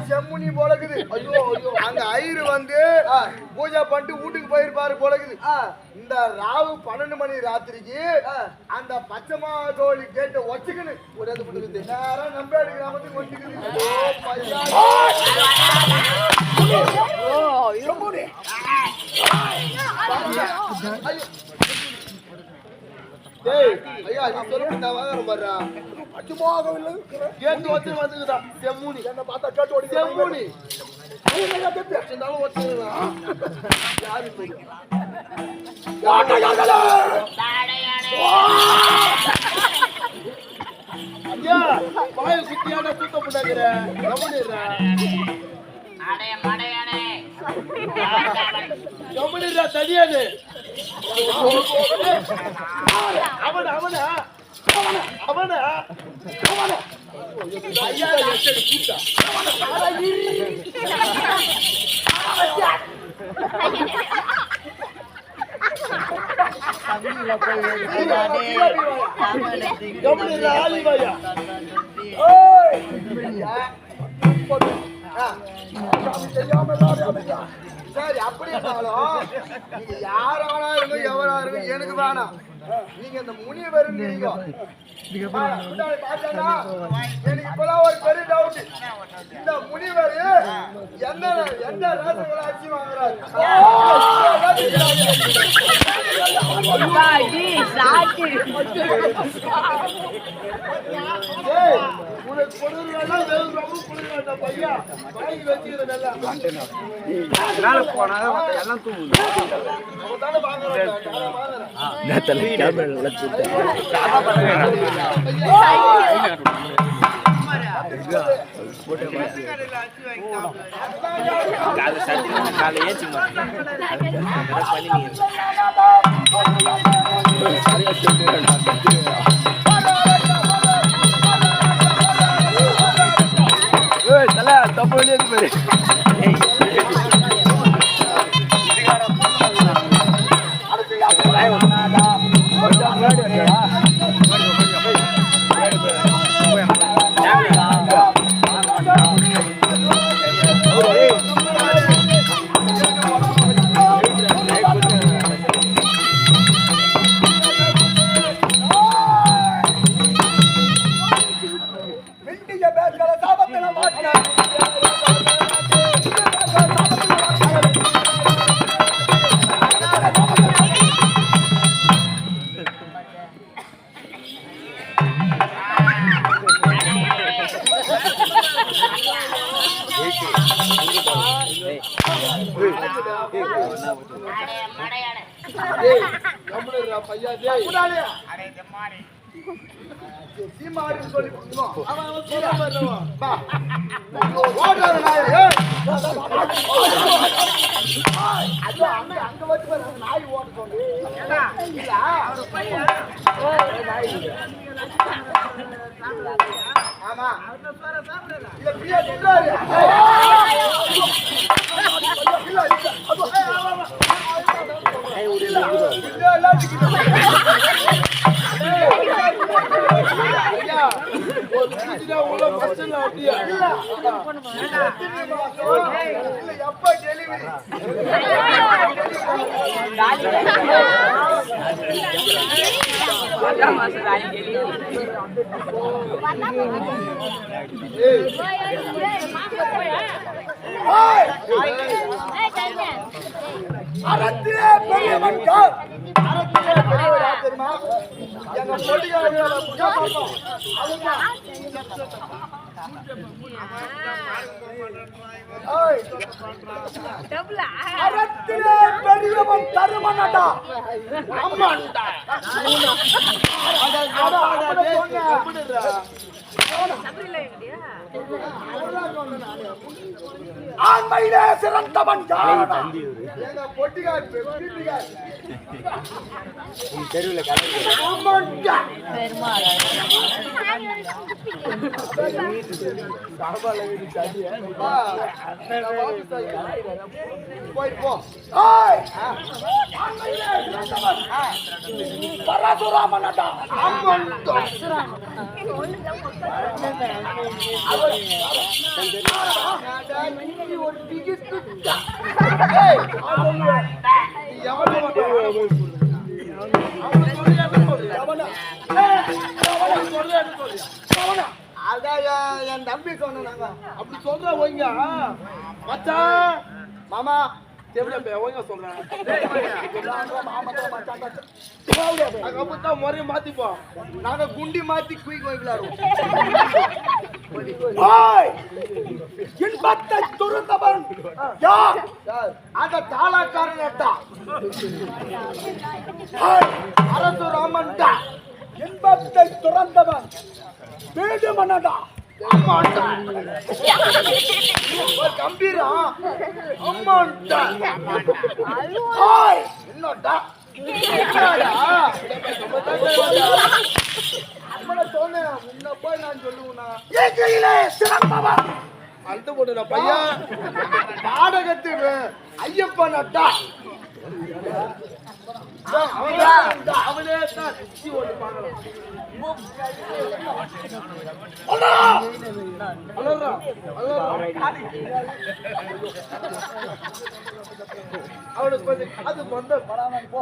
செம்முனி போலக்குது. அந்த ஐயரு வந்து பூஜை பண்ணிட்டு வீட்டுக்கு போயிருப்பாரு போலக்குது. இந்த ராவு 12 மணி ராத்திரிக்கு அந்த பச்சைமா கோழி கேட்ட வச்சுக்கணும் ஒரு இது பண்ணுது. நேரம் நம்பேடு கிராமத்துக்கு வச்சுக்குது. ஐயா நீ சொல்ல நான் பாருடா. பச்சைமாக கேட்டு வச்சு வந்துக்குதா செம்முனி. என்ன பார்த்தா கேட்டு ஓடி செம்முனி யாரு ஐயா பாய குட்டியான சுத்த பண்ணாங்கிற கம்பெனிடா தனியாது. அவன அவன அவன அவன ஐயா எச்சடி கூட்டா தமிழ்ல போய் கம்பெனிடா ஆலிவாயா ஓய் சரி அப்படி இருந்தாலும் நீங்க யாரானா இருங்க எவரா இருங்க எனக்கு வேணாம். நீங்க இந்த முனிவர் எனக்கு இப்பதான் ஒரு பெரிய டவுட். இந்த முனிவர் என்ன எந்த ராசங்களை அடிச்சு வாங்குறாரு? உனக்கு கொடுக்கலன்னா ரொம்ப கொடுக்க பையா வாங்கி வச்சுக்கிறது நல்லா போனா எல்லாம் தூங்குது. தப்பு பாரு ஆமா எப்ப டெலிவரி அறத்திலே பெரியவன் யார்? அறத்திலே பெரியவர் யார் தெரியுமா? எங்க பொடிகாரங்கள புகா பாப்போம். அறத்திலே பெரியவன் தருமனடா. ஆமாண்டா. ஆண்மையிலே சிறந்தவன் யாரடா? எங்க பொட்டிகார் பெருமாள். ஆமாண்டா. போய் போ. பரசுராமனடா. ஆமாண்டா. ஒரு டிகிட்டு அதான் என் தம்பி சொன்னாங்க. அப்படி சொல்ற ஒய்ங்க மச்சான் மாமா முறையை மாத்திப்போம். நாங்க குண்டி மாத்தி குயிக் விளையாடுவோம். இன்பத்தை துறந்தவன் யார்? அந்த தாளாக்காரன் அரசு ராமன் தான். இன்பத்தை துறந்தவன் வீடு மன்னடா. கம்பீரா அம்மாண்டா. என்னடா சொன்னேன் உன்னை போய் நான் சொல்லுவேன்னா அந்த போட்டு பையன் நாடகத்துக்கு ஐயப்பன் அட்டா அவனே தான் அவனுக்கு கொஞ்சம் அது கொண்டு போ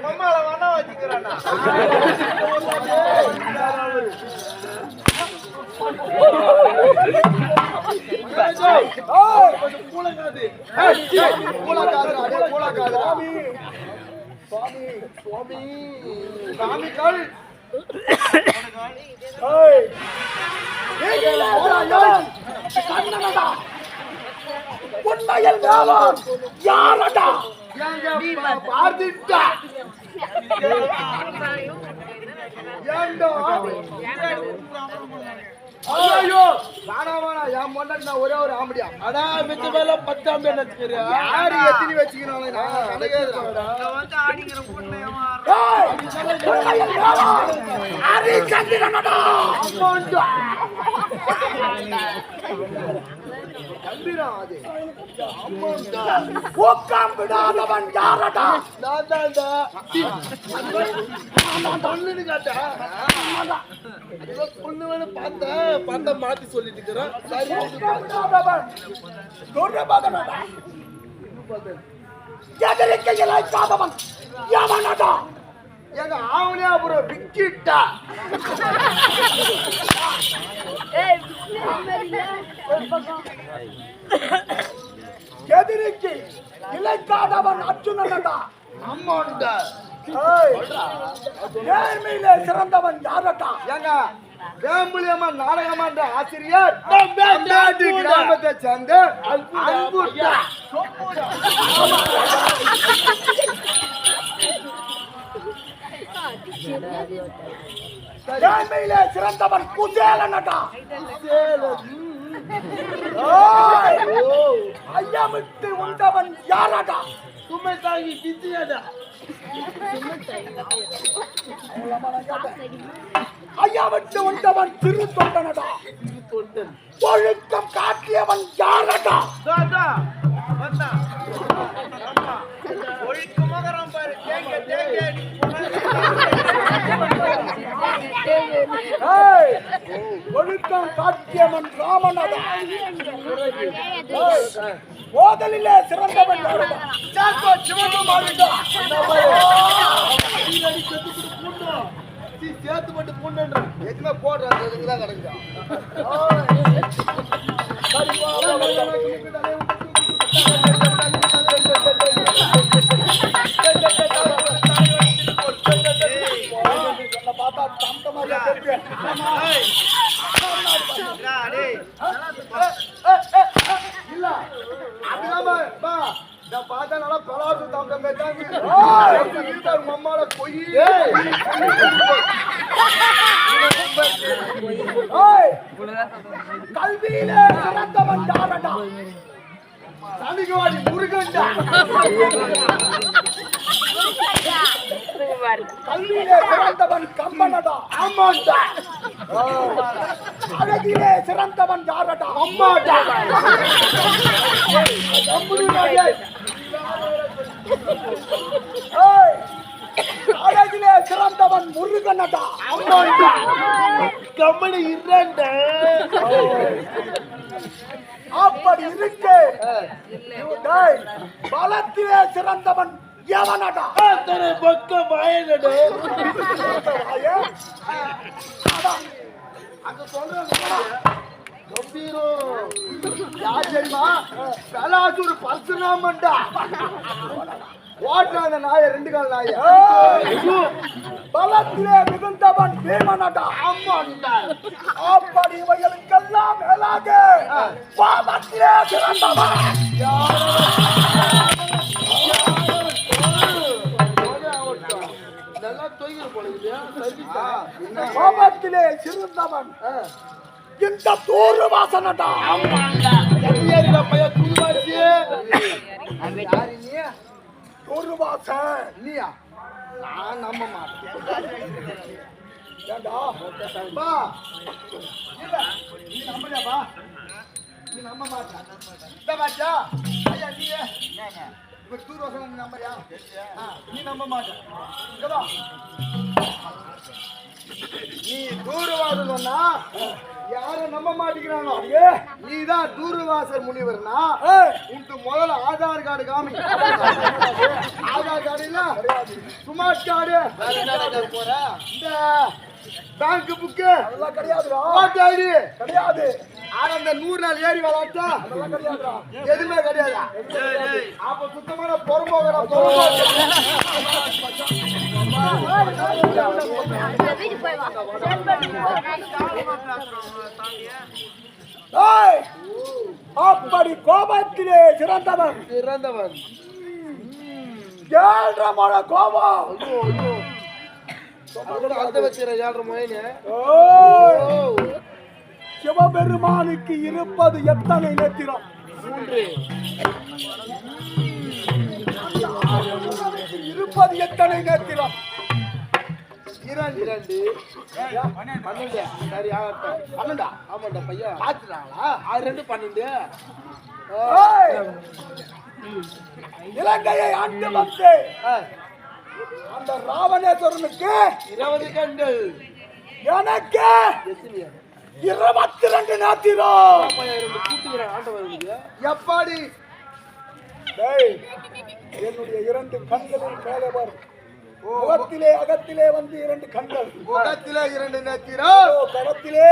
மம்மால வேணா வச்சுக்கிறான். உண்மையில் யாரடா பார்த்துட்டா ஐயோ வாடா வாடா என் மொண்டை நான் ஒரே ஒரு ஆம்படியா அடா மிச்ச மேல 10 ஆம்படியா நினைச்சுக்கிறியா? யாரு எத்தனை வச்சுக்கணும் நான் அடங்கேறடா வந்து ஆடிங்கற பொண்ணே அரி கண்டிரனடா அம்மாண்டா கண்டிரா அது அம்மாண்டா ஓக்கம் விடாதவன் யாரடா? நான் தான்டா நான் தண்ணின்னு கேட்டா பொண்ணுன்னு பார்த்த மாத்தி சொல்லிட்டு இருக்கிறேன். எங்க ஆவணியா அப்புறம் விக்கிட்டா எதிரிக்கு இலைக்காதவன் அர்ஜுனனடா. அம்மாண்டா நேர்மையிலே சிறந்தவன் யாரடா? ஏங்க வேம்புலியம்மா நாடகமன்ற ஆசிரியர் கிராமத்தை சேர்ந்த அன்புட்டா. நேர்மையிலே சிறந்தவன் குசேலனடா. ஐயா விட்டு உண்டவன் யாரடா? சுமை தாங்கி தித்தியடா. ஐயா விட்டு உண்டவன் திரு தொண்டனடா. ஒழுக்கம் காட்டியவன் யாரடா? ஒழுக்கமாக பாரு. ஒழுக்கம் காட்டியவன் ராமனடா. ஓதலிலே சிறந்தவன் யாரடா? சேர்த்து மட்டும் பூண்டுன்ற எதுவுமே போடுறாங்க இதுக்குதான் கிடைக்குதா இல்ல அப்படிதான் பார்த்தா நல்லா பலாசு தாங்க மம்மால பொய் கல்வியிலே சிறந்தவன் யாரடா? தனிகவாடி முருகன்டா. கல்வியிலே சிறந்தவன் கம்பனடா. ஆமாண்டா. அழகிலே சிறந்தவன் யாரடா? அம்மாடா. அழகிலே சிறந்தவன் முருகனடா. அம்மாண்டா. கம்பெனி இரண்டா. அப்படி இருக்கு. பலத்திலே சிறந்தவன் எவனடா? பக்கம் வாயனடா. அங்க சொல்றாங்க கம்பீரம் யார் தெரியுமா? பலாசூர் பரசுராமன்டா. ஓட்டுற அந்த நாய ரெண்டு கால் நாய. பலத்திலே மிகுந்தவன் பீமனடா. ஆமாண்டா. அப்படி இவைகளுக்கெல்லாம் மேலாக பாவத்திலே சிறந்தவன் நல்லா தொய்கிற போல இல்லையா? பாவத்திலே சிறந்தவன் இந்த தூரு வாசனடா. பையன் துருவாச்சு. தூரு வாசன் இல்லையா? நான் நம்ப மாட்டேன். ஏண்டா? பா நீ நம்பலையாப்பா? நீ நம்ப மாட்டேன். இந்த பாத்தியா ஐயா நீ இப்ப தூர் வசனம் நீ நம்பறியா? நீ நம்ப மாட்டேன். இங்கவா நீ தூர்வாசனா யாரும் நம்ப மாட்டேங்கிறானோ நீதான் தூர்வாசர் முனிவர்னா உனக்கு முதல்ல ஆதார் கார்டு காமி. ஆதார் கார்டு இல்ல ஸ்மார்ட் கார்டு போற இந்த பேங்க் புக்கு அதெல்லாம் கிடையாதுடா. ஓட்டு ஐடி கிடையாது. ஆனா இந்த 100 நாள் ஏறி விளையாட்டா அதெல்லாம் கிடையாதுடா. எதுவுமே கிடையாது. அப்ப சுத்தமான பொறுமோகரா அப்படி கோபத்திலே சிறந்தவன் சிறந்தவன் 7 மழை கோபம். சிவபெருமானுக்கு இருப்பது எத்தனை நெத்திரம்? 3. இருப்பது எத்தனை நெத்திரம்? 2 12 சரி ஆகட்டும் 12 ஆமாண்டா பையா பாத்துறாங்களா 2 12 இலங்கையை ஆண்டு வந்து அந்த ராவணேஸ்வரனுக்கு 20 கண்கள் எனக்கு 22 நேத்திரம். எப்பாடி என்னுடைய 2 கண்களின் மேலே வரும். முகத்திலே அகத்திலே வந்து 2 கண்கள். முகத்திலே 2 நேத்திரம் கரத்திலே